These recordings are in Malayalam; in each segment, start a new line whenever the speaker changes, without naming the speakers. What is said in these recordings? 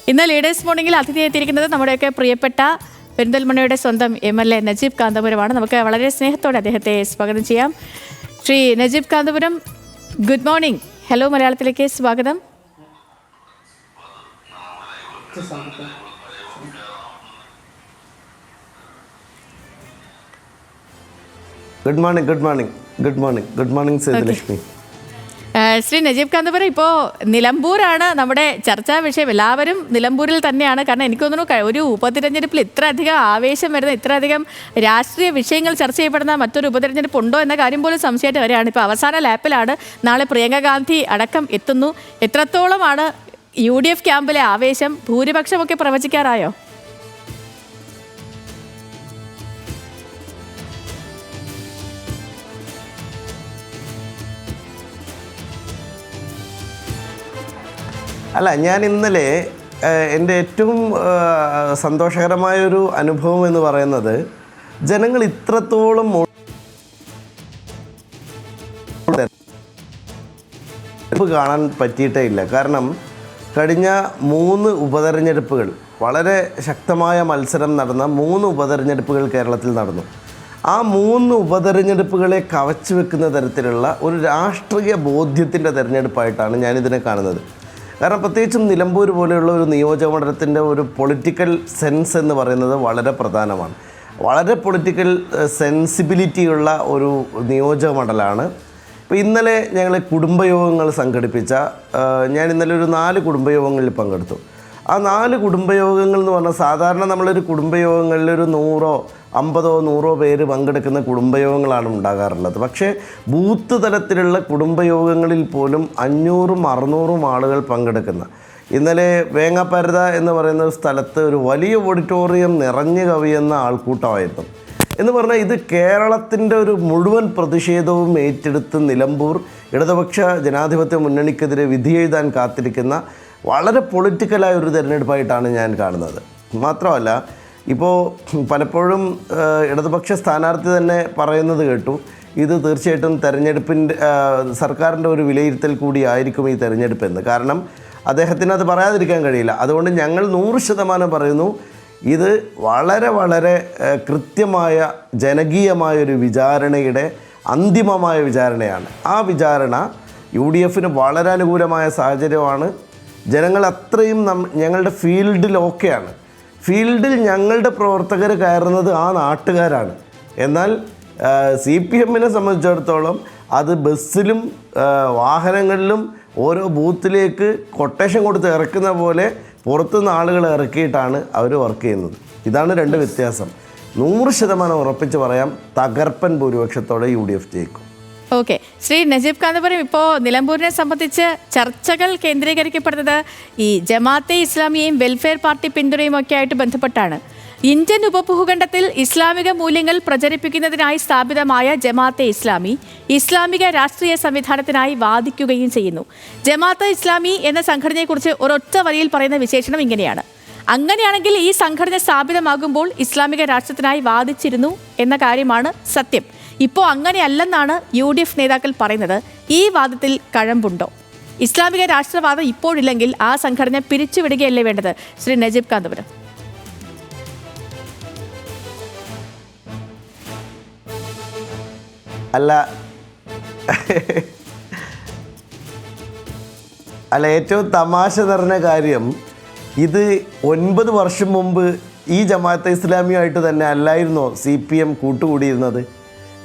ഇന്ന് ലീഡേഴ്സ് മോർണിംഗിൽ അതിഥി എത്തിയിരിക്കുന്നത് നമ്മുടെയൊക്കെ പ്രിയപ്പെട്ട പെരിന്തൽമണ്ണയുടെ സ്വന്തം MLA നജീബ് കാന്തപുരമാണ്. നമുക്ക് വളരെ സ്നേഹത്തോടെ അദ്ദേഹത്തെ സ്വാഗതം ചെയ്യാം. Shri Najeeb Kanthapuram, good morning. Hello മലയാളത്തിലേക്ക് സ്വാഗതം.
Good morning good morning good morning good morning Sethulakshmi.
Shri Najeeb Kanthapuram, ഇപ്പോൾ നിലമ്പൂരാണ് നമ്മുടെ ചർച്ചാ വിഷയം. എല്ലാവരും നിലമ്പൂരിൽ തന്നെയാണ്. കാരണം എനിക്ക് തോന്നുന്നു ഒരു ഉപതിരഞ്ഞെടുപ്പിൽ ഇത്രയധികം ആവേശം വരുന്ന, ഇത്രയധികം രാഷ്ട്രീയ വിഷയങ്ങൾ ചർച്ച ചെയ്യപ്പെടുന്ന മറ്റൊരു ഉപതിരഞ്ഞെടുപ്പ് ഉണ്ടോ എന്ന കാര്യം പോലും സംശയമായിട്ട് വരികയാണ്. ഇപ്പോൾ അവസാന ലാപ്പിലാണ്. നാളെ പ്രിയങ്ക ഗാന്ധി അടക്കം എത്തുന്നു. എത്രത്തോളമാണ് UDF ക്യാമ്പിലെ ആവേശം? ഭൂരിപക്ഷമൊക്കെ പ്രവചിക്കാറായോ?
അല്ല, ഞാൻ ഇന്നലെ എൻ്റെ ഏറ്റവും സന്തോഷകരമായൊരു അനുഭവം എന്ന് പറയുന്നത്, ജനങ്ങൾ ഇത്രത്തോളം കാണാൻ പറ്റിയിട്ടേ ഇല്ല. കാരണം കഴിഞ്ഞ 3 ഉപതെരഞ്ഞെടുപ്പുകൾ, വളരെ ശക്തമായ മത്സരം നടന്ന 3 ഉപതെരഞ്ഞെടുപ്പുകൾ കേരളത്തിൽ നടന്നു. ആ 3 ഉപതെരഞ്ഞെടുപ്പുകളെ കവച്ചു വെക്കുന്ന തരത്തിലുള്ള ഒരു രാഷ്ട്രീയ ബോധ്യത്തിൻ്റെ തെരഞ്ഞെടുപ്പായിട്ടാണ് ഞാനിതിനെ കാണുന്നത്. കാരണം പ്രത്യേകിച്ചും നിലമ്പൂർ പോലെയുള്ള ഒരു നിയോജകമണ്ഡലത്തിൻ്റെ ഒരു പൊളിറ്റിക്കൽ സെൻസ് എന്ന് പറയുന്നത് വളരെ പ്രധാനമാണ്. വളരെ പൊളിറ്റിക്കൽ സെൻസിബിലിറ്റിയുള്ള ഒരു നിയോജകമണ്ഡലമാണ്. ഇപ്പോൾ ഇന്നലെ ഞങ്ങൾ കുടുംബയോഗങ്ങൾ സംഘടിപ്പിച്ച, ഞാൻ ഇന്നലെ ഒരു 4 കുടുംബയോഗങ്ങളിൽ പങ്കെടുത്തു. ആ 4 കുടുംബയോഗങ്ങൾ എന്ന് പറഞ്ഞാൽ, സാധാരണ നമ്മളൊരു കുടുംബയോഗങ്ങളിൽ ഒരു 100, 50, 100 പേര് പങ്കെടുക്കുന്ന കുടുംബയോഗങ്ങളാണ് ഉണ്ടാകാറുള്ളത്. പക്ഷേ ബൂത്ത് തലത്തിലുള്ള കുടുംബയോഗങ്ങളിൽ പോലും 500ഉം 600ഉം ആളുകൾ പങ്കെടുക്കുന്ന, ഇന്നലെ വേങ്ങാപ്പരത എന്ന് പറയുന്ന സ്ഥലത്ത് ഒരു വലിയ ഓഡിറ്റോറിയം നിറഞ്ഞു കവിയുന്ന ആൾക്കൂട്ടമായിരുന്നു. എന്ന് പറഞ്ഞാൽ ഇത് കേരളത്തിൻ്റെ ഒരു മുഴുവൻ പ്രതിഷേധവും ഏറ്റെടുത്ത് നിലമ്പൂർ ഇടതുപക്ഷ ജനാധിപത്യ മുന്നണിക്കെതിരെ വിധി എഴുതാൻ കാത്തിരിക്കുന്ന വളരെ പൊളിറ്റിക്കലായ ഒരു തിരഞ്ഞെടുപ്പായിട്ടാണ് ഞാൻ കാണുന്നത്. മാത്രമല്ല, ഇപ്പോൾ പലപ്പോഴും ഇടതുപക്ഷ സ്ഥാനാർത്ഥി തന്നെ പറയുന്നത് കേട്ടു, ഇത് തീർച്ചയായിട്ടും തെരഞ്ഞെടുപ്പിൻ്റെ സർക്കാരിൻ്റെ ഒരു വിലയിരുത്തൽ കൂടിയായിരിക്കും ഈ തെരഞ്ഞെടുപ്പെന്ന്. കാരണം അദ്ദേഹത്തിന് അത് പറയാതിരിക്കാൻ കഴിയില്ല. അതുകൊണ്ട് ഞങ്ങൾ 100% പറയുന്നു, ഇത് വളരെ വളരെ കൃത്യമായ ജനകീയമായൊരു വിചാരണയുടെ അന്തിമമായ വിചാരണയാണ്. ആ വിചാരണ UDFന് വളരെ അനുകൂലമായ സാഹചര്യമാണ്. ജനങ്ങൾ അത്രയും ഞങ്ങളുടെ ഫീൽഡിലൊക്കെയാണ്. ഫീൽഡിൽ ഞങ്ങളുടെ പ്രവർത്തകർ കയറുന്നത് ആ നാട്ടുകാരാണ്. എന്നാൽ CPMനെ സംബന്ധിച്ചിടത്തോളം അത് ബസ്സിലും വാഹനങ്ങളിലും ഓരോ ബൂത്തിലേക്ക് കൊട്ടേഷൻ കൊടുത്ത് ഇറക്കുന്ന പോലെ പുറത്തുനിന്ന് ആളുകൾ ഇറക്കിയിട്ടാണ് അവർ വർക്ക് ചെയ്യുന്നത്. ഇതാണ് 2 വ്യത്യാസം. 100% ഉറപ്പിച്ച് പറയാം, തകർപ്പൻ ഭൂരിപക്ഷത്തോടെ UDF ജയിക്കും.
ഓക്കെ, ശ്രീ നജീബ് കാന്തപുരം, ഇപ്പോൾ നിലമ്പൂരിനെ സംബന്ധിച്ച് ചർച്ചകൾ കേന്ദ്രീകരിക്കപ്പെടുന്നത് ഈ ജമാഅത്തെ ഇസ്ലാമിയെയും വെൽഫെയർ പാർട്ടി പിന്തുണയും ഒക്കെ ആയിട്ട് ബന്ധപ്പെട്ടാണ്. ഇന്ത്യൻ ഉപഭൂഖണ്ഡത്തിൽ ഇസ്ലാമിക മൂല്യങ്ങൾ പ്രചരിപ്പിക്കുന്നതിനായി സ്ഥാപിതമായ ജമാഅത്തെ ഇസ്ലാമി ഇസ്ലാമിക രാഷ്ട്രീയ സംവിധാനത്തിനായി വാദിക്കുകയും ചെയ്യുന്നു. ജമാഅത്തെ ഇസ്ലാമി എന്ന സംഘടനയെക്കുറിച്ച് ഒരൊറ്റ വരിയിൽ പറയുന്ന വിശേഷണം ഇങ്ങനെയാണ്: അങ്ങനെയാണെങ്കിൽ ഈ സംഘടന സ്ഥാപിതമാകുമ്പോൾ ഇസ്ലാമിക രാഷ്ട്രത്തിനായി വാദിച്ചിരുന്നു എന്ന കാര്യമാണ് സത്യം. ഇപ്പോൾ അങ്ങനെയല്ലെന്നാണ് UDF നേതാക്കൾ പറയുന്നത്. ഈ വാദത്തിൽ കഴമ്പുണ്ടോ? ഇസ്ലാമിക രാഷ്ട്രവാദം ഇപ്പോഴില്ലെങ്കിൽ ആ സംഘടന പിരിച്ചുവിടുകയല്ലേ വേണ്ടത്? ശ്രീ നജീബ് കാന്തപുരം.
അല്ല, ഏറ്റവും തമാശ നിറഞ്ഞ കാര്യം, ഇത് 9 വർഷം മുമ്പ് ഈ ജമാഅത്തെ ഇസ്ലാമിയുമായിട്ട് തന്നെ അല്ലായിരുന്നോ CPM കൂട്ടുകൂടിയിരുന്നത്?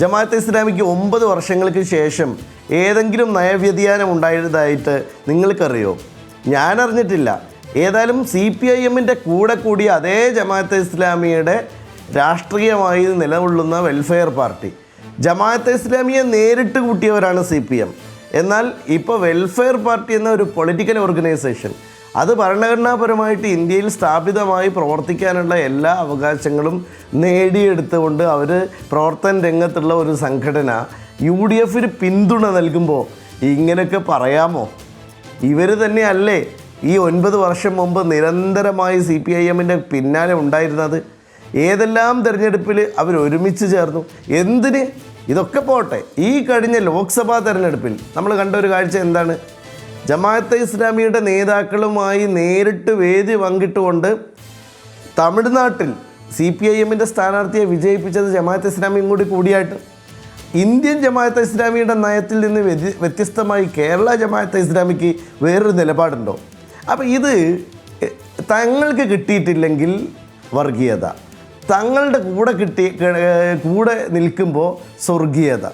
ജമാഅത്തെ ഇസ്ലാമിക്ക് 9 വർഷങ്ങൾക്ക് ശേഷം ഏതെങ്കിലും നയവ്യതിയാനം ഉണ്ടായതായിട്ട് നിങ്ങൾക്കറിയോ? ഞാനറിഞ്ഞിട്ടില്ല. ഏതായാലും CPIMൻ്റെ കൂടെ കൂടിയ അതേ ജമാഅത്തെ ഇസ്ലാമിയുടെ രാഷ്ട്രീയമായി നിലകൊള്ളുന്ന വെൽഫെയർ പാർട്ടി, ജമാഅത്തെ ഇസ്ലാമിയെ നേരിട്ട് കൂട്ടിയവരാണ് CPM. എന്നാൽ ഇപ്പോൾ വെൽഫെയർ പാർട്ടി എന്ന ഒരു പൊളിറ്റിക്കൽ ഓർഗനൈസേഷൻ, അത് ഭരണഘടനാപരമായിട്ട് ഇന്ത്യയിൽ സ്ഥാപിതമായി പ്രവർത്തിക്കാനുള്ള എല്ലാ അവകാശങ്ങളും നേടിയെടുത്തുകൊണ്ട് അവർ പ്രവർത്തന രംഗത്തുള്ള ഒരു സംഘടന UDFന് പിന്തുണ നൽകുമ്പോൾ ഇങ്ങനെയൊക്കെ പറയാമോ? ഇവർ തന്നെയല്ലേ ഈ 9 വർഷം മുമ്പ് നിരന്തരമായി CPIMൻ്റെ പിന്നാലെ ഉണ്ടായിരുന്നത്? ഏതെല്ലാം തിരഞ്ഞെടുപ്പിൽ അവർ ഒരുമിച്ച് ചേർന്നു? എന്തിന്? ഇതൊക്കെ പോട്ടെ, ഈ കഴിഞ്ഞ ലോക്സഭാ തെരഞ്ഞെടുപ്പിൽ നമ്മൾ കണ്ട ഒരു കാഴ്ച എന്താണ്? ജമാഅത്തെ ഇസ്ലാമിയുടെ നേതാക്കളുമായി നേരിട്ട് വേദി പങ്കിട്ടുകൊണ്ട് തമിഴ്നാട്ടിൽ CPIM-ൻ്റെ സ്ഥാനാർത്ഥിയെ വിജയിപ്പിച്ചത് ജമാഅത്തെ ഇസ്ലാമിയും കൂടി കൂടിയായിട്ട്. ഇന്ത്യൻ ജമാഅത്തെ ഇസ്ലാമിയുടെ നയത്തിൽ നിന്ന് വ്യത്യസ്തമായി കേരള ജമാഅത്തെ ഇസ്ലാമിക്ക് വേറൊരു നിലപാടുണ്ടോ? അപ്പോൾ ഇത് തങ്ങൾക്ക് കിട്ടിയിട്ടില്ലെങ്കിൽ വർഗീയത, തങ്ങളുടെ കൂടെ നിൽക്കുമ്പോൾ സ്വർഗീയത.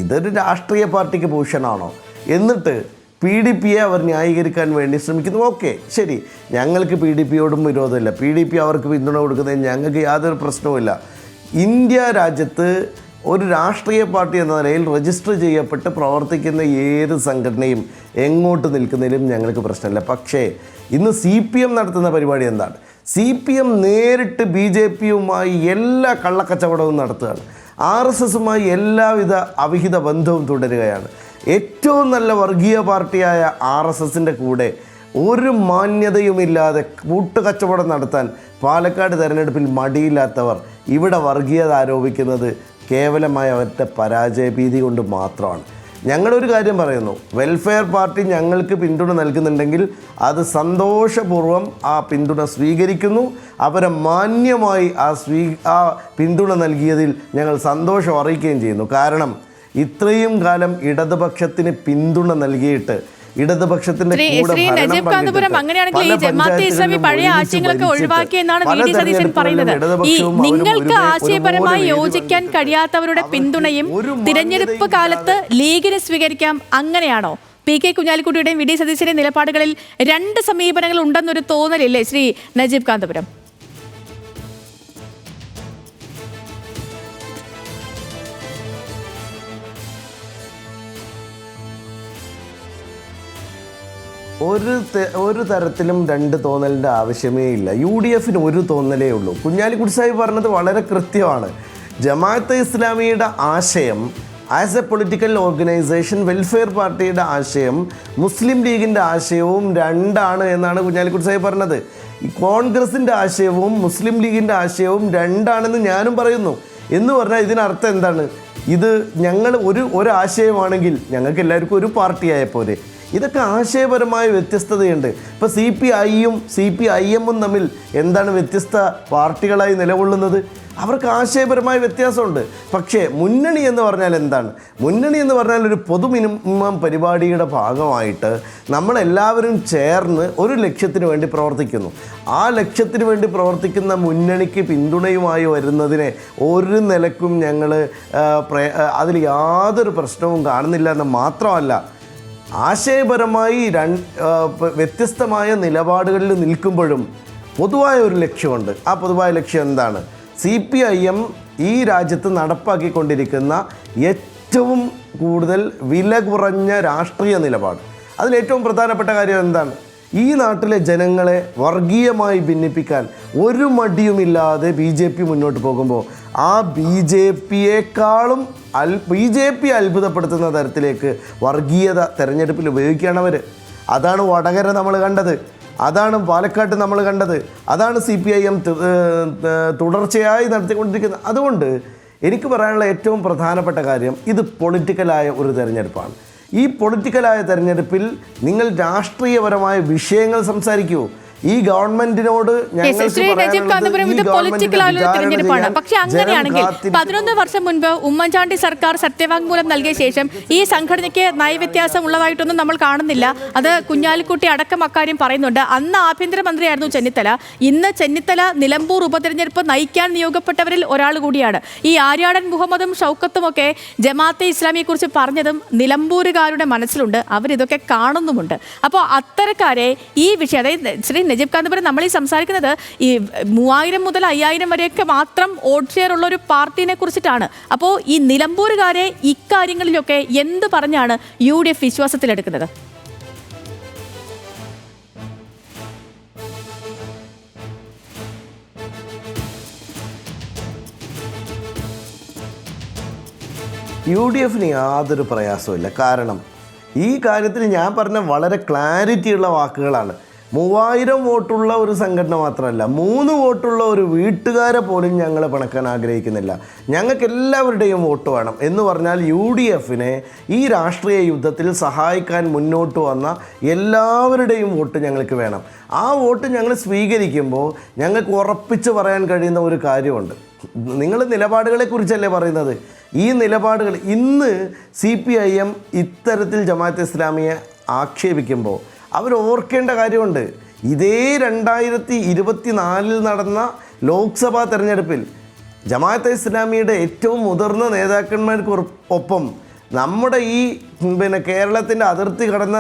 ഇതൊരു രാഷ്ട്രീയ പാർട്ടിക്ക് ഭൂഷണമാണോ? എന്നിട്ട് PDP-യെ അവർ ന്യായീകരിക്കാൻ വേണ്ടി ശ്രമിക്കുന്നു. ഓക്കെ, ശരി, ഞങ്ങൾക്ക് PDP-യോടും വിരോധമില്ല, PDP അവർക്ക് പിന്തുണ കൊടുക്കുന്നതിന് ഞങ്ങൾക്ക് യാതൊരു പ്രശ്നവുമില്ല. ഇന്ത്യ രാജ്യത്ത് ഒരു രാഷ്ട്രീയ പാർട്ടി എന്ന നിലയിൽ രജിസ്റ്റർ ചെയ്യപ്പെട്ട് പ്രവർത്തിക്കുന്ന ഏത് സംഘടനയും എങ്ങോട്ട് നിൽക്കുന്നതിലും ഞങ്ങൾക്ക് പ്രശ്നമില്ല. പക്ഷേ ഇന്ന് CPM നടത്തുന്ന പരിപാടി എന്താണ്? CPM നേരിട്ട് BJP-യുമായി എല്ലാ കള്ളക്കച്ചവടവും നടത്തുകയാണ്. RSS-യുമായി എല്ലാവിധ അവിഹിത ബന്ധവും തുടരുകയാണ്. ഏറ്റവും നല്ല വർഗീയ പാർട്ടിയായ RSS-ൻ്റെ കൂടെ ഒരു മാന്യതയുമില്ലാതെ കൂട്ടുകച്ചവടം നടത്താൻ പാലക്കാട് തെരഞ്ഞെടുപ്പിൽ മടിയില്ലാത്തവർ ഇവിടെ വർഗീയത ആരോപിക്കുന്നത് കേവലമായ അവരുടെ പരാജയഭീതി കൊണ്ട് മാത്രമാണ്. ഞങ്ങളൊരു കാര്യം പറയുന്നു, വെൽഫെയർ പാർട്ടി ഞങ്ങൾക്ക് പിന്തുണ നൽകുന്നുണ്ടെങ്കിൽ അത് സന്തോഷപൂർവ്വം ആ പിന്തുണ സ്വീകരിക്കുന്നു. അവരെ മാന്യമായി ആ പിന്തുണ നൽകിയതിൽ ഞങ്ങൾ സന്തോഷം അറിയിക്കുകയും ചെയ്യുന്നു. കാരണം ഇത്രയും കാലം ഇടതുപക്ഷത്തിന് പിന്തുണ നൽകിയിട്ട് ഇടതുപക്ഷത്തിന്റെ
അങ്ങനെയാണെങ്കിൽ ഈ ജമാഅത്തെ ഇസ്ലാമി പഴയ ആശയങ്ങളൊക്കെ ഒഴിവാക്കിയെന്നാണ് VD സതീശൻ പറയുന്നത്. ഈ നിങ്ങൾക്ക് ആശയപരമായി യോജിക്കാൻ കഴിയാത്തവരുടെ പിന്തുണയും തിരഞ്ഞെടുപ്പ് കാലത്ത് ലീഗിന് സ്വീകരിക്കാം, അങ്ങനെയാണോ? PK കുഞ്ഞാലിക്കുട്ടിയുടെയും VD സതീശന്റെയും നിലപാടുകളിൽ രണ്ട് സമീപനങ്ങൾ ഉണ്ടെന്നൊരു തോന്നലില്ലേ ശ്രീ നജീബ് കാന്തപുരം?
ഒരു തരത്തിലും രണ്ട് തോന്നലിൻ്റെ ആവശ്യമേ ഇല്ല. UDF-ന് ഒരു തോന്നലേ ഉള്ളൂ. കുഞ്ഞാലിക്കുട്ടി സാഹിബ് പറഞ്ഞത് വളരെ കൃത്യമാണ്. ജമാഅത്തെ ഇസ്ലാമിയുടെ ആശയം as A political organisation, welfare പാർട്ടിയുടെ ആശയം മുസ്ലിം ലീഗിൻ്റെ ആശയവും രണ്ടാണ് എന്നാണ് കുഞ്ഞാലിക്കുട്ടി സാഹിബ് പറഞ്ഞത്. ഈ കോൺഗ്രസിൻ്റെ ആശയവും മുസ്ലിം ലീഗിൻ്റെ ആശയവും രണ്ടാണെന്ന് ഞാനും പറയുന്നു. എന്ന് പറഞ്ഞാൽ ഇതിനർത്ഥം എന്താണ്? ഇത് ഞങ്ങൾ ഒരു ആശയമാണെങ്കിൽ ഞങ്ങൾക്ക് എല്ലാവർക്കും ഒരു പാർട്ടിയായ പോലെ. ഇതൊക്കെ ആശയപരമായ വ്യത്യസ്തതയുണ്ട്. ഇപ്പോൾ CPI-യും CPIM-ഉം തമ്മിൽ എന്താണ് വ്യത്യസ്ത പാർട്ടികളായി നിലകൊള്ളുന്നത്? അവർക്ക് ആശയപരമായ വ്യത്യാസമുണ്ട്. പക്ഷേ മുന്നണി എന്ന് പറഞ്ഞാൽ എന്താണ്? മുന്നണി എന്ന് പറഞ്ഞാൽ ഒരു പൊതു മിനിമം പരിപാടിയുടെ ഭാഗമായിട്ട് നമ്മളെല്ലാവരും ചേർന്ന് ഒരു ലക്ഷ്യത്തിന് വേണ്ടി പ്രവർത്തിക്കുന്നു. ആ ലക്ഷ്യത്തിന് വേണ്ടി പ്രവർത്തിക്കുന്ന മുന്നണിക്ക് പിന്തുണയുമായി വരുന്നതിനെ ഒരു നിലക്കും ഞങ്ങൾ അതിൽ യാതൊരു പ്രശ്നവും കാണുന്നില്ല എന്ന് മാത്രമല്ല, ആശയപരമായി വ്യത്യസ്തമായ നിലപാടുകളിൽ നിൽക്കുമ്പോഴും പൊതുവായ ഒരു ലക്ഷ്യമുണ്ട്. ആ പൊതുവായ ലക്ഷ്യം എന്താണ്? CPIM ഈ രാജ്യത്ത് നടപ്പാക്കിക്കൊണ്ടിരിക്കുന്ന ഏറ്റവും കൂടുതൽ വില കുറഞ്ഞ രാഷ്ട്രീയ നിലപാട്. അതിലേറ്റവും പ്രധാനപ്പെട്ട കാര്യം എന്താണ്? ഈ നാട്ടിലെ ജനങ്ങളെ വർഗീയമായി ഭിന്നിപ്പിക്കാൻ ഒരു മടിയുമില്ലാതെ BJP മുന്നോട്ട് പോകുമ്പോൾ ആ BJP-യേക്കാളും BJP അത്ഭുതപ്പെടുത്തുന്ന തരത്തിലേക്ക് വർഗീയത തെരഞ്ഞെടുപ്പിൽ ഉപയോഗിക്കുകയാണവർ. അതാണ് വടകര നമ്മൾ കണ്ടത്, അതാണ് പാലക്കാട്ട് നമ്മൾ കണ്ടത്, അതാണ് CPIM തുടർച്ചയായി നടത്തിക്കൊണ്ടിരിക്കുന്നത്. അതുകൊണ്ട് എനിക്ക് പറയാനുള്ള ഏറ്റവും പ്രധാനപ്പെട്ട കാര്യം, ഇത് പൊളിറ്റിക്കലായ ഒരു തെരഞ്ഞെടുപ്പാണ്. ഈ പൊളിറ്റിക്കലായ തെരഞ്ഞെടുപ്പിൽ നിങ്ങൾ രാഷ്ട്രീയപരമായ വിഷയങ്ങൾ സംസാരിക്കൂ. ഈ ഗവൺമെന്റിനോട്
തിരഞ്ഞെടുപ്പാണ്. പക്ഷെ അങ്ങനെയാണെങ്കിൽ 11 വർഷം മുൻപ് ഉമ്മൻചാണ്ടി സർക്കാർ സത്യവാങ്മൂലം നൽകിയ ശേഷം ഈ സംഘടനയ്ക്ക് നയവ്യത്യാസം ഉള്ളതായിട്ടൊന്നും നമ്മൾ കാണുന്നില്ല. അത് കുഞ്ഞാലിക്കുട്ടി അടക്കം അക്കാര്യം പറയുന്നുണ്ട്. അന്ന് ആഭ്യന്തരമന്ത്രിയായിരുന്നു ചെന്നിത്തല. ഇന്ന് ചെന്നിത്തല നിലമ്പൂർ ഉപതെരഞ്ഞെടുപ്പ് നയിക്കാൻ നിയോഗപ്പെട്ടവരിൽ ഒരാൾ കൂടിയാണ്. ഈ ആര്യാടൻ മുഹമ്മദും ഷൗക്കത്തും ഒക്കെ ജമാഅത്തെ ഇസ്ലാമിയെ കുറിച്ച് പറഞ്ഞതും നിലമ്പൂരുകാരുടെ മനസ്സിലുണ്ട്, അവരിതൊക്കെ കാണുന്നുമുണ്ട്. അപ്പോൾ അത്തരക്കാരെ ഈ വിഷയം, അതായത് ശ്രീ നജീബ് കാന്തപുരം, നമ്മൾ ഈ സംസാരിക്കുന്നത് ഈ 3000 മുതൽ 5000 വരെയൊക്കെ മാത്രം വോട്ട് ഷെയർ ഉള്ള ഒരു പാർട്ടിനെ കുറിച്ചിട്ടാണ്. അപ്പോൾ ഈ നിലമ്പൂരുകാരെ ഇക്കാര്യങ്ങളിലൊക്കെ എന്ത് പറഞ്ഞാണ് UDF വിശ്വാസത്തിലെടുക്കുന്നത്?
UDF-ന് യാതൊരു പ്രയാസമില്ല. കാരണം ഈ കാര്യത്തിൽ ഞാൻ പറഞ്ഞ വളരെ ക്ലാരിറ്റിയുള്ള വാക്കുകളാണ്. 3000 വോട്ടുള്ള ഒരു സംഘടന മാത്രമല്ല, 3 വോട്ടുള്ള ഒരു വീട്ടുകാരെ പോലും ഞങ്ങൾ പിണക്കാൻ ആഗ്രഹിക്കുന്നില്ല. ഞങ്ങൾക്ക് എല്ലാവരുടെയും വോട്ട് വേണം എന്ന് പറഞ്ഞാൽ UDFനെ ഈ രാഷ്ട്രീയ യുദ്ധത്തിൽ സഹായിക്കാൻ മുന്നോട്ട് വന്ന എല്ലാവരുടെയും വോട്ട് ഞങ്ങൾക്ക് വേണം. ആ വോട്ട് ഞങ്ങൾ സ്വീകരിക്കുമ്പോൾ ഞങ്ങൾക്ക് ഉറപ്പിച്ച് പറയാൻ കഴിയുന്ന ഒരു കാര്യമുണ്ട്. നിങ്ങൾ നിലപാടുകളെക്കുറിച്ചല്ലേ പറയുന്നത്. ഈ നിലപാടുകൾ ഇന്ന് CPIM ഇത്തരത്തിൽ ജമാഅത്തെ ഇസ്ലാമിയെ ആക്ഷേപിക്കുമ്പോൾ അവർ ഓർക്കേണ്ട കാര്യമുണ്ട്. ഇതേ 2024 നടന്ന ലോക്സഭാ തെരഞ്ഞെടുപ്പിൽ ജമാഅത്തെ ഇസ്ലാമിയുടെ ഏറ്റവും മുതിർന്ന നേതാക്കന്മാർക്ക് ഒപ്പം നമ്മുടെ ഈ കേരളത്തിൻ്റെ അതിർത്തി കടന്ന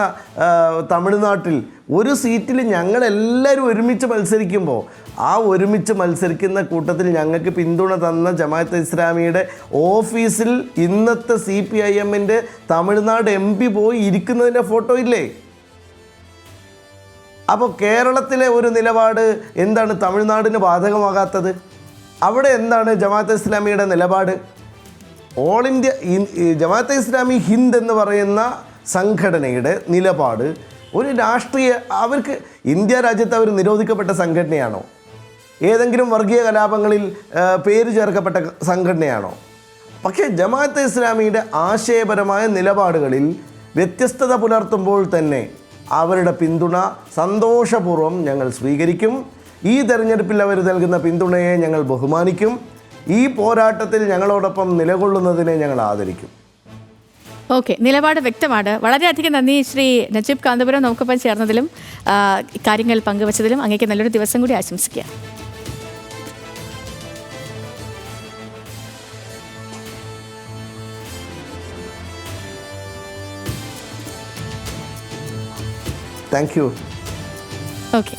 തമിഴ്നാട്ടിൽ ഒരു സീറ്റിൽ ഞങ്ങളെല്ലാവരും ഒരുമിച്ച് മത്സരിക്കുമ്പോൾ ആ ഒരുമിച്ച് മത്സരിക്കുന്ന കൂട്ടത്തിൽ ഞങ്ങൾക്ക് പിന്തുണ തന്ന ജമാഅത്തെ ഇസ്ലാമിയുടെ ഓഫീസിൽ ഇന്നത്തെ CPIMൻ്റെ തമിഴ്നാട് MP പോയി ഇരിക്കുന്നതിൻ്റെ ഫോട്ടോ ഇല്ലേ? അപ്പോൾ കേരളത്തിലെ ഒരു നിലപാട് എന്താണ് തമിഴ്നാടിന് ബാധകമാകാത്തത്? അവിടെ എന്താണ് ജമാഅത്തെ ഇസ്ലാമിയുടെ നിലപാട്? ഓൾ ഇന്ത്യ ജമാഅത്തെ ഇസ്ലാമി ഹിന്ദ് എന്ന് പറയുന്ന സംഘടനയുടെ നിലപാട് ഒരു രാഷ്ട്രീയ, അവർക്ക് ഇന്ത്യ രാജ്യത്ത് അവർ നിരോധിക്കപ്പെട്ട സംഘടനയാണോ? ഏതെങ്കിലും വർഗീയ കലാപങ്ങളിൽ പേര് ചേർക്കപ്പെട്ട സംഘടനയാണോ? പക്ഷേ ജമാഅത്തെ ഇസ്ലാമിയുടെ ആശയപരമായ നിലപാടുകളിൽ വ്യത്യസ്തത പുലർത്തുമ്പോൾ തന്നെ അവരുടെ പിന്തുണ സന്തോഷപൂർവ്വം ഞങ്ങൾ സ്വീകരിക്കും. ഈ തെരഞ്ഞെടുപ്പിൽ അവർ നൽകുന്ന പിന്തുണയെ ഞങ്ങൾ ബഹുമാനിക്കും. ഈ പോരാട്ടത്തിൽ ഞങ്ങളോടൊപ്പം നിലകൊള്ളുന്നതിനെ ഞങ്ങൾ ആദരിക്കും.
ഓക്കെ, നിലപാട് വ്യക്തമാണ്. വളരെയധികം നന്ദി ശ്രീ നജീബ് കാന്തപുരം, നമുക്കൊപ്പം ചേർന്നതിലും കാര്യങ്ങൾ പങ്കുവച്ചതിലും. അങ്ങേക്ക് നല്ലൊരു ദിവസം കൂടി ആശംസിക്കുക.
Thank you.
ഓക്കെ,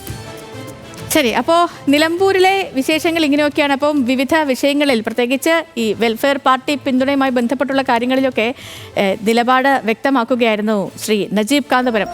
ശരി. അപ്പോൾ നിലമ്പൂരിലെ വിശേഷങ്ങൾ ഇങ്ങനെയൊക്കെയാണ്. അപ്പം വിവിധ വിഷയങ്ങളിൽ, പ്രത്യേകിച്ച് ഈ വെൽഫെയർ പാർട്ടി പിന്തുണയുമായി ബന്ധപ്പെട്ടുള്ള കാര്യങ്ങളിലൊക്കെ നിലപാട് വ്യക്തമാക്കുകയായിരുന്നു ശ്രീ നജീബ് കാന്തപുരം.